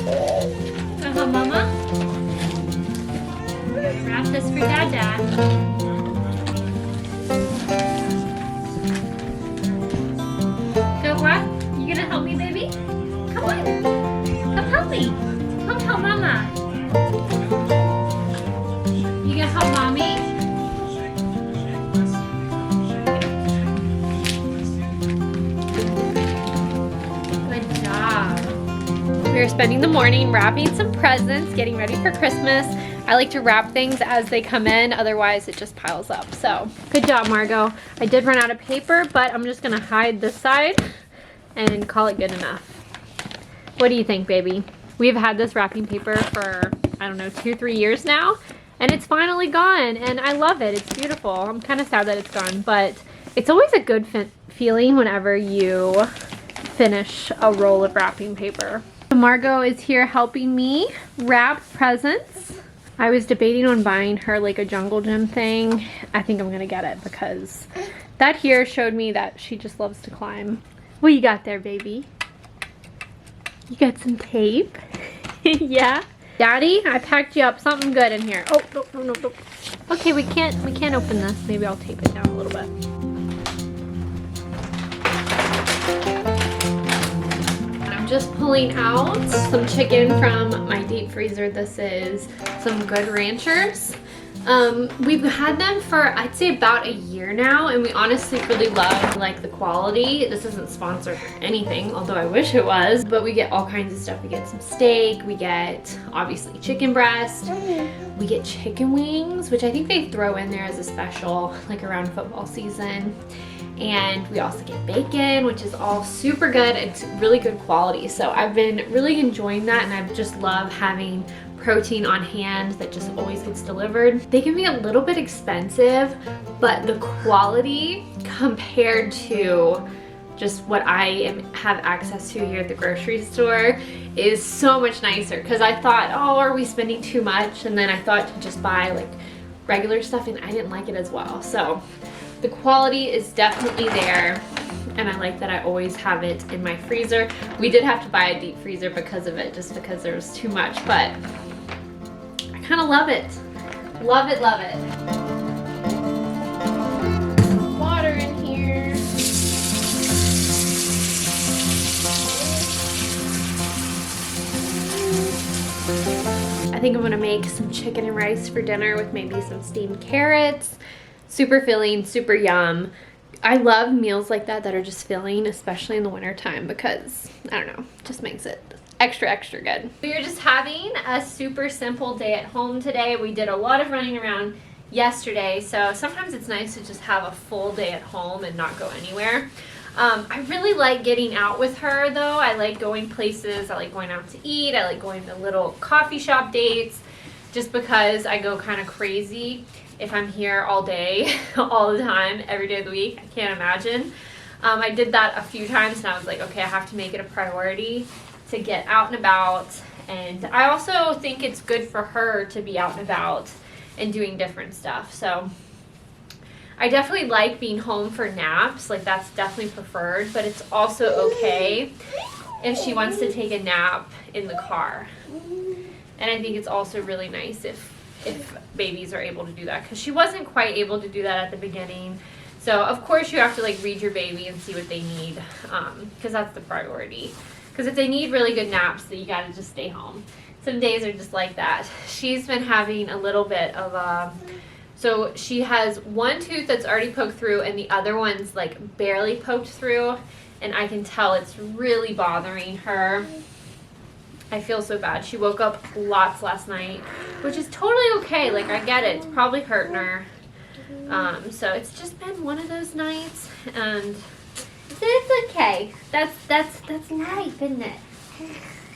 Uh-huh, Mama. Wrap this for Dada. Go what? You gonna help me, baby? Come on. Come help me. Come help Mama. You gonna help Mommy? Good job. We are spending the morning wrapping some presents, getting ready for Christmas. I like to wrap things as they come in, otherwise it just piles up. So, good job, Margot. I did run out of paper, but I'm just gonna hide this side and call it good enough. What do you think, baby? We've had this wrapping paper for, I don't know, 2-3 years now, and it's finally gone, and I love it. It's beautiful. I'm kind of sad that it's gone, but it's always a good feeling whenever you finish a roll of wrapping paper. Margot is here helping me wrap presents. I was debating on buying her like a jungle gym thing. I think I'm gonna get it because that here showed me that she just loves to climb. What you got there, baby? You got some tape? Yeah. Daddy, I packed you up something good in here. Oh, no. Okay, we can't open this. Maybe I'll tape it down a little bit. I'm just pulling out some chicken from my deep freezer. This is some Good Ranchers. We've had them for, I'd say, about a year now, and we honestly really love like the quality. This isn't sponsored or anything, although I wish it was, but we get all kinds of stuff. We get some steak, we get obviously chicken breast, we get chicken wings, which I think they throw in there as a special like around football season. And we also get bacon, which is all super good. It's really good quality. So I've been really enjoying that, and I just love having protein on hand that just always gets delivered. They can be a little bit expensive, but the quality compared to just what I have access to here at the grocery store is so much nicer. Because I thought, oh, are we spending too much? And then I thought to just buy like regular stuff, and I didn't like it as well. So the quality is definitely there, and I like that I always have it in my freezer. We did have to buy a deep freezer because of it, just because there was too much, but I kind of love it. Love it, love it. Water in here. I think I'm gonna make some chicken and rice for dinner with maybe some steamed carrots. Super filling, super yum. I love meals like that are just filling, especially in the winter time, because I don't know, just makes it extra good. We are just having a super simple day at home today. We did a lot of running around yesterday, so sometimes it's nice to just have a full day at home and not go anywhere. I really like getting out with her though. I like going places, I like going out to eat, I like going to little coffee shop dates, just because I go kind of crazy if I'm here all day, all the time, every day of the week. I can't imagine. I did that a few times, and I was like, okay, I have to make it a priority to get out and about. And I also think it's good for her to be out and about and doing different stuff. So I definitely like being home for naps. Like, that's definitely preferred, but it's also okay if she wants to take a nap in the car. And I think it's also really nice if babies are able to do that, because she wasn't quite able to do that at the beginning. So of course you have to like read your baby and see what they need, because that's the priority. Because if they need really good naps, then you gotta just stay home. Some days are just like that. She's been having a little bit of so she has one tooth that's already poked through, and the other one's like barely poked through, and I can tell it's really bothering her. I feel so bad. She woke up lots last night, which is totally okay. Like, I get it. It's probably hurting her. So it's just been one of those nights, and it's okay. That's life, isn't it?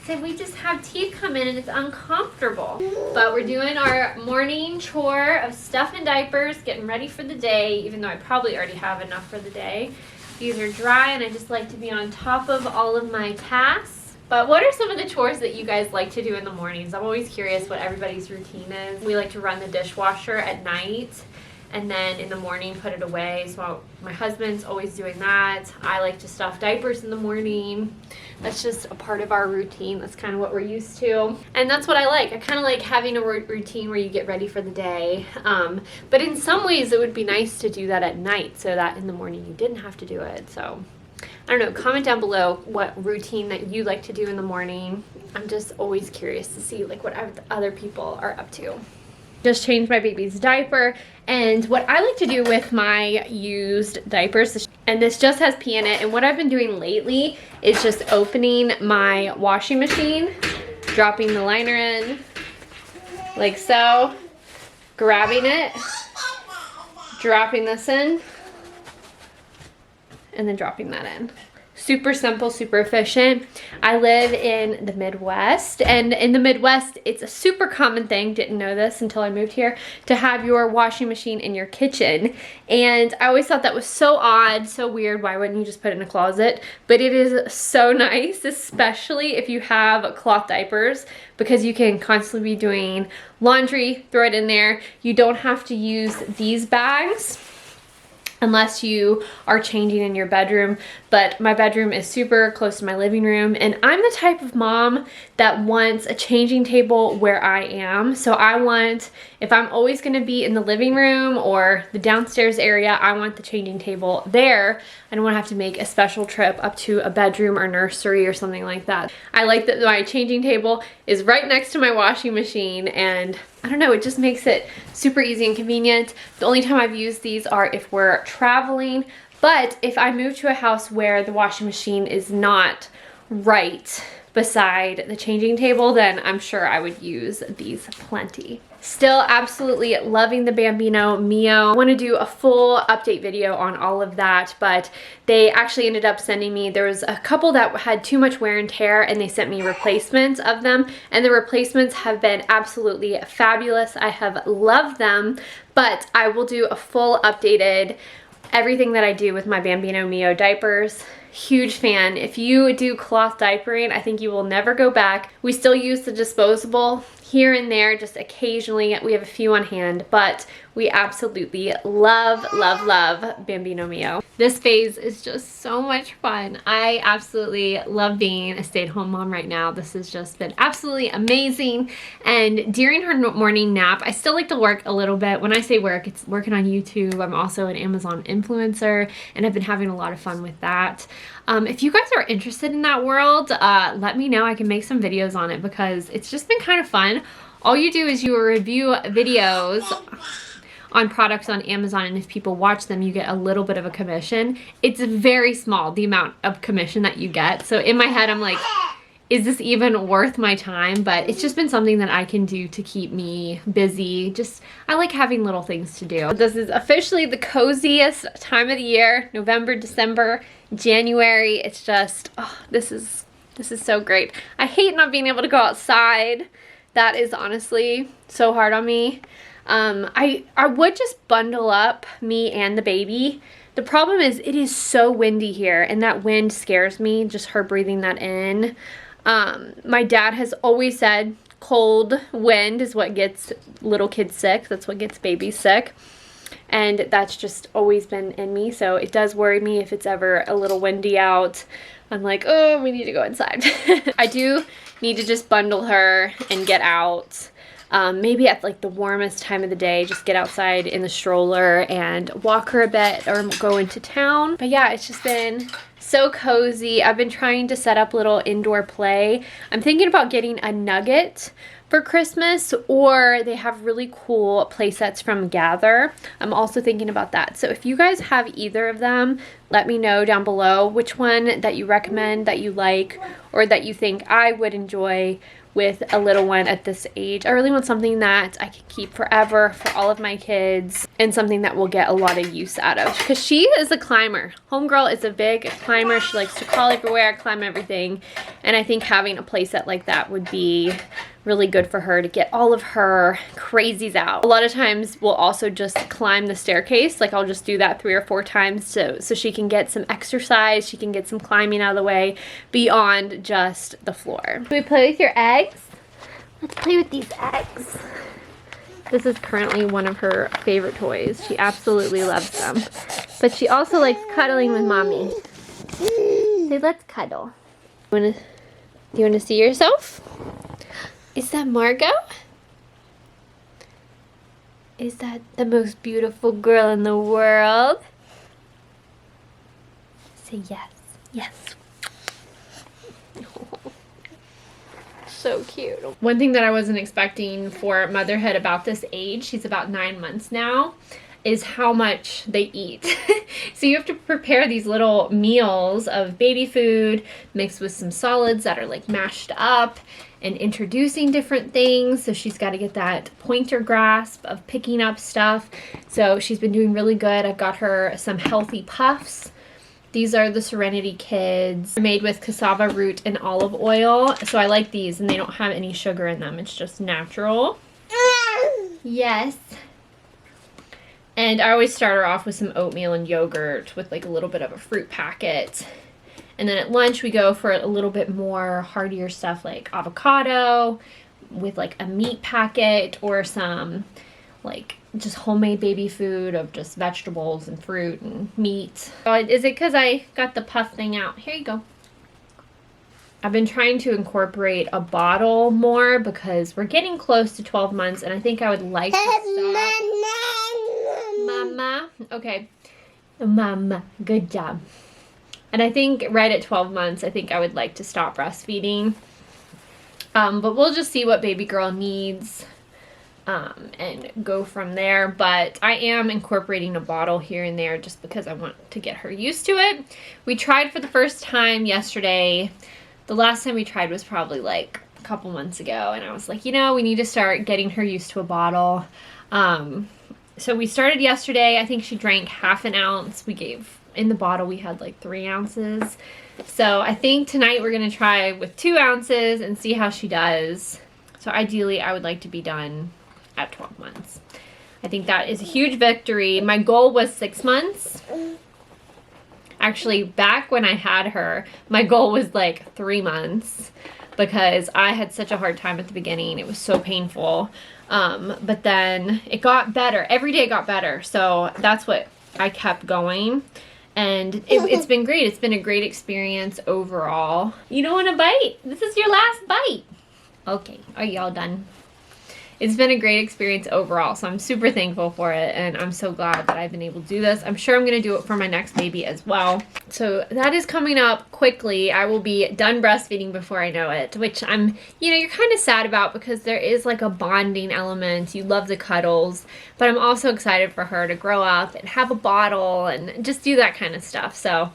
So we just have teeth come in, and it's uncomfortable. But we're doing our morning chore of stuff and diapers, getting ready for the day, even though I probably already have enough for the day. These are dry, and I just like to be on top of all of my tasks. But what are some of the chores that you guys like to do in the mornings? I'm always curious what everybody's routine is. We like to run the dishwasher at night, and then in the morning put it away. So my husband's always doing that. I like to stuff diapers in the morning. That's just a part of our routine. That's kind of what we're used to. And that's what I like. I kind of like having a routine where you get ready for the day. But in some ways it would be nice to do that at night so that in the morning you didn't have to do it. So I don't know, comment down below what routine that you like to do in the morning. I'm just always curious to see like what other people are up to. Just changed my baby's diaper, and what I like to do with my used diapers, and this just has pee in it, and what I've been doing lately is just opening my washing machine, dropping the liner in like so, grabbing it, dropping this in, and then dropping that in. Super simple, super efficient. I live in the Midwest, and in the Midwest, it's a super common thing, didn't know this until I moved here, to have your washing machine in your kitchen. And I always thought that was so odd, so weird. Why wouldn't you just put it in a closet? But it is so nice, especially if you have cloth diapers, because you can constantly be doing laundry, throw it in there. You don't have to use these bags unless you are changing in your bedroom. But my bedroom is super close to my living room, and I'm the type of mom that wants a changing table where I am. So I want, if I'm always gonna be in the living room or the downstairs area, I want the changing table there. I don't wanna have to make a special trip up to a bedroom or nursery or something like that. I like that my changing table is right next to my washing machine, and I don't know, it just makes it super easy and convenient. The only time I've used these are if we're traveling, but if I move to a house where the washing machine is not right beside the changing table, then I'm sure I would use these plenty. Still absolutely loving the Bambino Mio. I want to do a full update video on all of that, but they actually ended up sending me, there was a couple that had too much wear and tear, and they sent me replacements of them, and the replacements have been absolutely fabulous. I have loved them, but I will do a full updated everything that I do with my Bambino Mio diapers. Huge fan. If you do cloth diapering, I think you will never go back. We still use the disposable here and there, just occasionally. We have a few on hand, but we absolutely love, love, love Bambino Mio. This phase is just so much fun. I absolutely love being a stay-at-home mom right now. This has just been absolutely amazing. And during her morning nap, I still like to work a little bit. When I say work, it's working on YouTube. I'm also an Amazon influencer, and I've been having a lot of fun with that. If you guys are interested in that world, let me know. I can make some videos on it because it's just been kind of fun. All you do is you review videos on products on Amazon, and if people watch them, you get a little bit of a commission. It's very small, the amount of commission that you get. So in my head, I'm like, is this even worth my time? But it's just been something that I can do to keep me busy. Just, I like having little things to do. This is officially the coziest time of the year, November, December, January. It's just, oh, this is so great. I hate not being able to go outside. That is honestly so hard on me. I would just bundle up me and the baby. The problem is it is so windy here, and that wind scares me, just her breathing that in. My dad has always said cold wind is what gets little kids sick. That's what gets babies sick. And that's just always been in me. So it does worry me if it's ever a little windy out. I'm like, oh, we need to go inside. I do need to just bundle her and get out. Maybe at like the warmest time of the day, just get outside in the stroller and walk her a bit or go into town. But yeah, it's just been so cozy. I've been trying to set up little indoor play. I'm thinking about getting a Nugget for Christmas, or they have really cool play sets from Gather. I'm also thinking about that. So if you guys have either of them, let me know down below which one that you recommend, that you like, or that you think I would enjoy with a little one at this age. I really want something that I can keep forever for all of my kids, and something that we'll get a lot of use out of, because she is a climber. Homegirl is a big climber. She likes to crawl everywhere, climb everything, and I think having a playset like that would be really good for her to get all of her crazies out. A lot of times we'll also just climb the staircase. Like I'll just do that 3 or 4 times so she can get some exercise, she can get some climbing out of the way beyond just the floor. Can we play with your eggs? Let's play with these eggs. This is currently one of her favorite toys. She absolutely loves them. But she also likes cuddling with mommy. Say, let's cuddle. Do you want to see yourself? Is that Margot? Is that the most beautiful girl in the world? Say yes. Yes. So cute. One thing that I wasn't expecting for motherhood about this age, she's about 9 months now, is how much they eat. So you have to prepare these little meals of baby food mixed with some solids that are like mashed up and introducing different things. So she's got to get that pointer grasp of picking up stuff. So she's been doing really good. I've got her some healthy puffs. These are the Serenity Kids. They're made with cassava root and olive oil. So I like these, and they don't have any sugar in them. It's just natural. Yes. And I always start her off with some oatmeal and yogurt with like a little bit of a fruit packet. And then at lunch we go for a little bit more heartier stuff like avocado with like a meat packet or some like just homemade baby food of just vegetables and fruit and meat. Is it because I got the puff thing out? Here you go. I've been trying to incorporate a bottle more because we're getting close to 12 months and I think I would like to stop. Mama. Okay. Mama. Good job. And I think right at 12 months, I think I would like to stop breastfeeding. But we'll just see what baby girl needs and go from there. But I am incorporating a bottle here and there just because I want to get her used to it. We tried for the first time yesterday. The last time we tried was probably like a couple months ago. And I was like, you know, we need to start getting her used to a bottle. So we started yesterday. I think she drank half an ounce. We gave, in the bottle, we had like 3 ounces. So I think tonight we're going to try with 2 ounces and see how she does. So ideally, I would like to be done at 12 months. I think that is a huge victory. My goal was 6 months. Actually, back when I had her, my goal was like 3 months because I had such a hard time at the beginning. It was so painful. But then it got better. Every day it got better. So that's what I kept going. And it's been great. It's been a great experience overall. You don't want to bite? This is your last bite. Okay. Are y'all done? It's been a great experience overall, so I'm super thankful for it, and I'm so glad that I've been able to do this. I'm sure I'm going to do it for my next baby as well. So that is coming up quickly. I will be done breastfeeding before I know it, which I'm, you know, you're kind of sad about because there is like a bonding element. You love the cuddles, but I'm also excited for her to grow up and have a bottle and just do that kind of stuff. So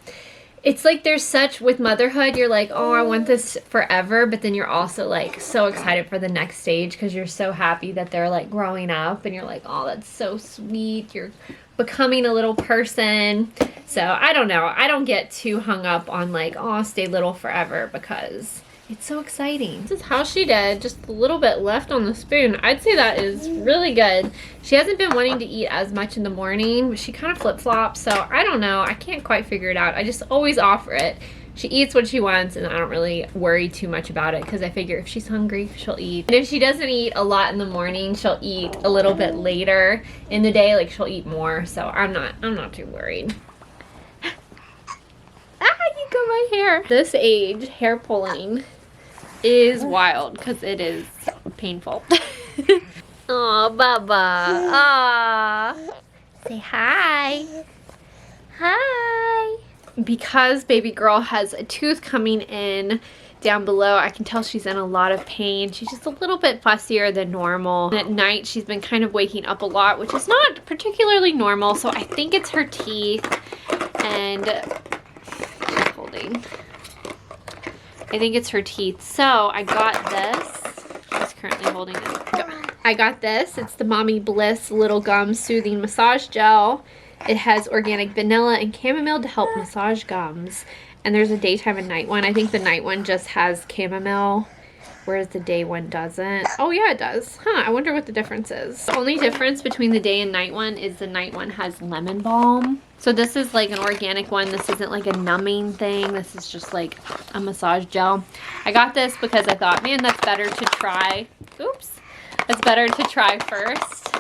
it's like there's such, with motherhood, you're like, oh, I want this forever, but then you're also like so excited for the next stage because you're so happy that they're like growing up and you're like, oh, that's so sweet. You're becoming a little person. So I don't know. I don't get too hung up on like, oh, stay little forever because it's so exciting. This is how she did. Just a little bit left on the spoon. I'd say that is really good. She hasn't been wanting to eat as much in the morning, but she kind of flip-flops. So I don't know. I can't quite figure it out. I just always offer it. She eats what she wants, and I don't really worry too much about it because I figure if she's hungry, she'll eat. And if she doesn't eat a lot in the morning, she'll eat a little bit later in the day. Like she'll eat more. So I'm not too worried. Ah, you got my hair. This age, hair pulling is wild because it is painful. Oh, Baba. Aw. Say hi. Hi. Because baby girl has a tooth coming in down below, I can tell she's in a lot of pain. She's just a little bit fussier than normal. And at night, she's been kind of waking up a lot, which is not particularly normal. So I think it's her teeth. And she's holding. I think it's her teeth. So I got this. She's currently holding it. I got this. It's the Mommy Bliss Little Gum Soothing Massage Gel. It has organic vanilla and chamomile to help massage gums. And there's a daytime and night one. I think the night one just has chamomile, whereas the day one doesn't. Oh yeah, it does. Huh, I wonder what the difference is. The only difference between the day and night one is the night one has lemon balm. So this is like an organic one. This isn't like a numbing thing. This is just like a massage gel. I got this because I thought, man, that's better to try. Oops. That's better to try first.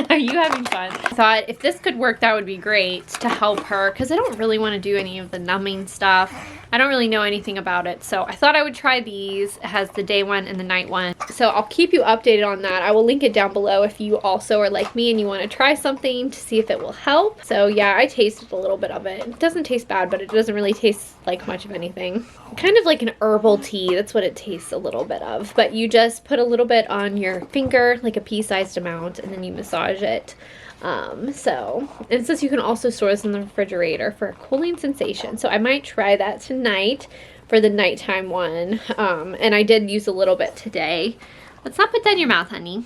Are you having fun? I thought if this could work, that would be great to help her, because I don't really want to do any of the numbing stuff. I don't really know anything about it, so I thought I would try these. It has the day one and the night one, so I'll keep you updated on that. I will link it down below if you also are like me and you want to try something to see if it will help. So yeah, I tasted a little bit of it. It doesn't taste bad, but it doesn't really taste like much of anything. Kind of like an herbal tea, that's what it tastes a little bit of. But you just put a little bit on your finger, like a pea-sized amount, and then you massage it. And it says you can also store this in the refrigerator for a cooling sensation. So I might try that tonight for the nighttime one. And I did use a little bit today. Let's not put that in your mouth, honey.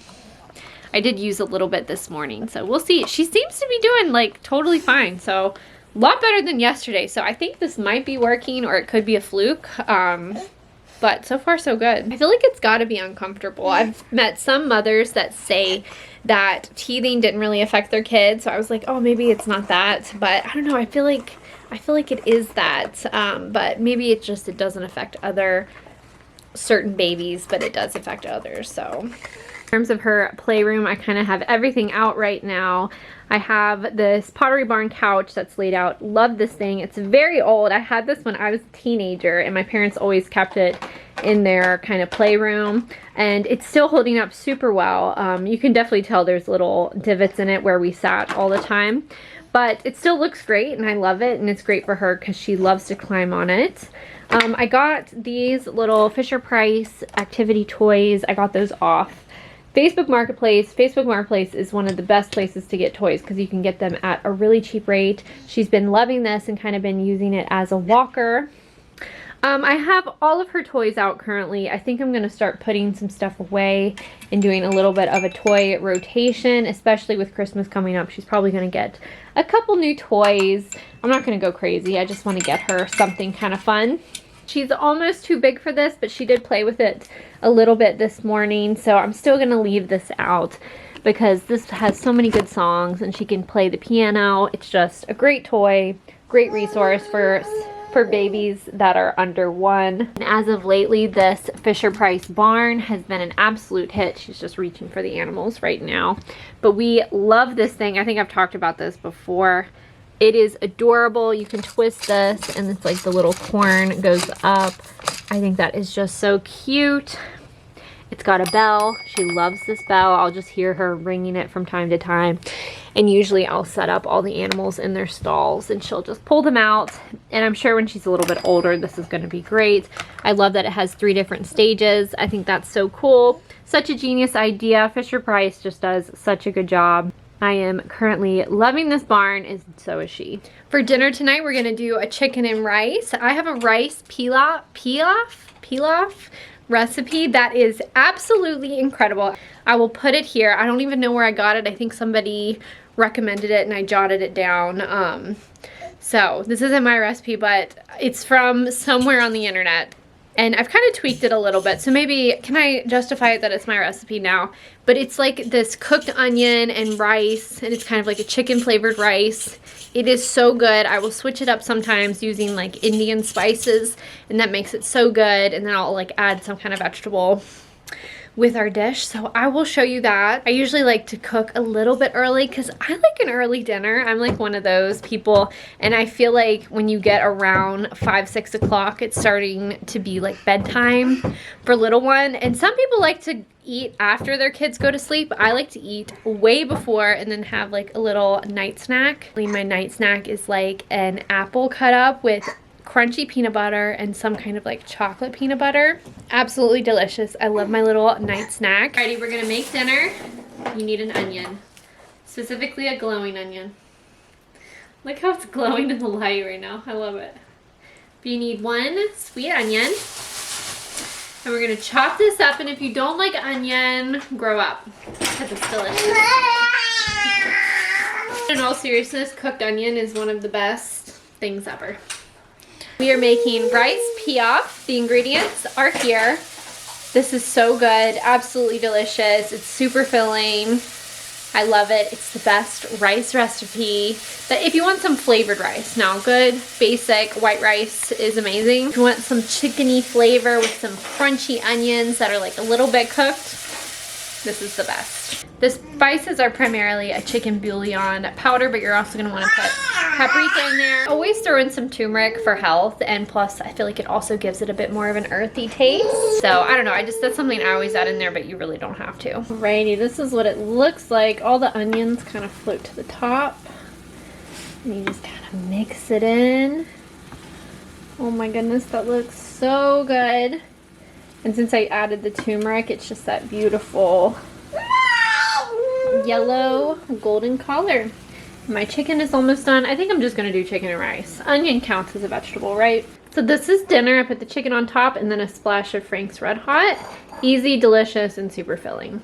I did use a little bit this morning, so we'll see. She seems to be doing like totally fine, so a lot better than yesterday. So I think this might be working, or it could be a fluke. But so far so good. I feel like it's got to be uncomfortable. I've met some mothers that say that teething didn't really affect their kids, so I was like, oh, maybe it's not that. But I don't know, I feel like it is that. But maybe it doesn't affect other certain babies, but it does affect others. So in terms of her playroom, I kind of have everything out right now. I have this Pottery Barn couch that's laid out. Love this thing. It's very old. I had this when I was a teenager, and my parents always kept it in their kind of playroom, and it's still holding up super well. You can definitely tell there's little divots in it where we sat all the time, but it still looks great, and I love it, and it's great for her because she loves to climb on it. I got these little Fisher-Price activity toys. I got those off Facebook Marketplace. Facebook Marketplace is one of the best places to get toys because you can get them at a really cheap rate. She's been loving this and kind of been using it as a walker. I have all of her toys out currently. I think I'm going to start putting some stuff away and doing a little bit of a toy rotation, especially with Christmas coming up. She's probably going to get a couple new toys. I'm not going to go crazy. I just want to get her something kind of fun. She's almost too big for this, but she did play with it a little bit this morning, so I'm still going to leave this out because this has so many good songs and she can play the piano. It's just a great toy, great resource for babies that are under 1. And as of lately, this Fisher-Price barn has been an absolute hit. She's just reaching for the animals right now. But we love this thing. I think I've talked about this before. It is adorable. You can twist this and it's like the little corn goes up. I think that is just so cute. It's got a bell. She loves this bell. I'll just hear her ringing it from time to time. And usually I'll set up all the animals in their stalls and she'll just pull them out. And I'm sure when she's a little bit older, this is going to be great. I love that it has 3 different stages. I think that's so cool. Such a genius idea. Fisher-Price just does such a good job. I am currently loving this barn, and so is she. For dinner tonight, we're gonna do a chicken and rice. I have a rice pilaf recipe that is absolutely incredible. I will put it here. I don't even know where I got it. I think somebody recommended it and I jotted it down. So this isn't my recipe, but it's from somewhere on the internet. And I've kind of tweaked it a little bit, so maybe, can I justify it that it's my recipe now? But it's like this cooked onion and rice, and it's kind of like a chicken flavored rice. It is so good. I will switch it up sometimes using like Indian spices, and that makes it so good. And then I'll like add some kind of vegetable with our dish, so I will show you that. I usually like to cook a little bit early because I like an early dinner. I'm like one of those people, and I feel like when you get around 5, 6 o'clock, it's starting to be like bedtime for little one. And some people like to eat after their kids go to sleep. I like to eat way before and then have like a little night snack. My night snack is like an apple cut up with crunchy peanut butter and some kind of like chocolate peanut butter. Absolutely delicious. I love my little night snack. Alrighty, we're gonna make dinner. You need an onion, specifically a glowing onion. Look how it's glowing in the light right now. I love it. But you need 1 sweet onion, and we're gonna chop this up. And if you don't like onion, grow up because it's delicious. In all seriousness, cooked onion is one of the best things ever. We are making rice pilaf. The ingredients are here. This is so good, absolutely delicious. It's super filling. I love it. It's the best rice recipe. But if you want some flavored rice, now good basic white rice is amazing. If you want some chickeny flavor with some crunchy onions that are like a little bit cooked, This is the best. The spices are primarily a chicken bouillon powder, but you're also gonna wanna put paprika in there. Always throw in some turmeric for health, and plus I feel like it also gives it a bit more of an earthy taste. So I don't know, that's something I always add in there, but you really don't have to. Alrighty, this is what it looks like. All the onions kind of float to the top. And you just kind of mix it in. Oh my goodness, that looks so good. And since I added the turmeric, it's just that beautiful yellow golden color. My chicken is almost done. I think I'm just gonna do chicken and rice. Onion counts as a vegetable, right? So this is dinner. I put the chicken on top and then a splash of Frank's Red Hot. Easy, delicious, and super filling.